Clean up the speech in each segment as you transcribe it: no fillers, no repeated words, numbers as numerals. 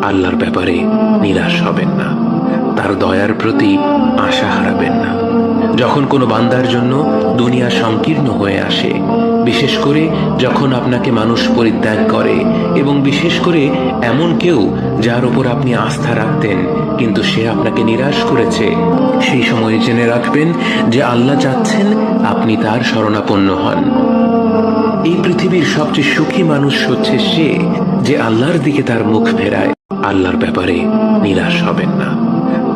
আল্লাহর ব্যাপারে নিরাশ হবেন না, তার দয়ার প্রতি আশা হারাবেন না। যখন কোনো বান্দার জন্য দুনিয়া সংকীর্ণ হয়ে আসে, বিশেষ করে যখন আপনাকে মানুষ পরিত্যাগ করে, এবং বিশেষ করে এমন কেউ যার উপর আপনি আস্থা রাখতেন কিন্তু সে আপনাকে নিরাশ করেছে, সেই সময় জেনে রাখবেন যে আল্লাহ চাচ্ছেন আপনি তার শরণাপন্ন হন। এই পৃথিবীর সবচেয়ে সুখী মানুষ হচ্ছে সে যে আল্লাহর দিকে তার মুখ ফেরায়। আল্লাহর ব্যাপারে নিরাশ হবেন না,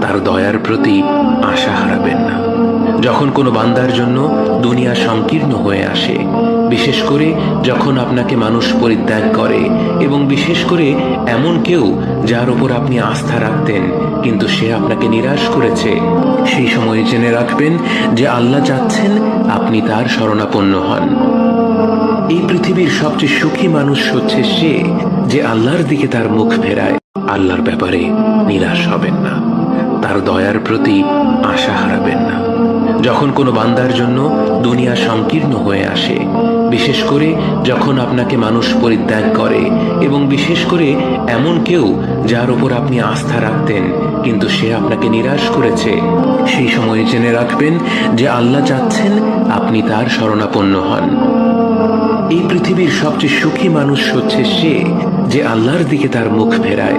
তার দয়ার প্রতি আশা হারাবেন না। যখন কোনো বান্দার জন্য দুনিয়া সংকীর্ণ হয়ে আসে, বিশেষ করে যখন আপনাকে মানুষ পরিত্যাগ করে, এবং বিশেষ করে এমন কেউ যার উপর আপনি আস্থা রাখতেন কিন্তু সে আপনাকে নিরাশ করেছে, সেই সময় জেনে রাখবেন যে আল্লাহ চাচ্ছেন আপনি তার শরণাপন্ন হন। এই পৃথিবীর সবচেয়ে সুখী মানুষ হচ্ছে সে যে আল্লাহর দিকে তার মুখ ফেরায়। আল্লাহর ব্যাপারে নিরাশ হবেন না, তার দয়ার প্রতি আশা হারাবেন না। যখন কোনো বান্দার জন্য দুনিয়া সংকীর্ণ হয়ে আসে, বিশেষ করে যখন আপনাকে মানুষ পরিত্যাগ করে, এবং বিশেষ করে এমন কেউ যার উপর আপনি আস্থা রাখতেন কিন্তু সে আপনাকে নিরাশ করেছে, সেই সময় জেনে রাখবেন যে আল্লাহ চাচ্ছেন আপনি তার শরণাপন্ন হন। এই পৃথিবীর সবচেয়ে সুখী মানুষ হচ্ছে সে যে আল্লাহর দিকে তার মুখ ফেরায়।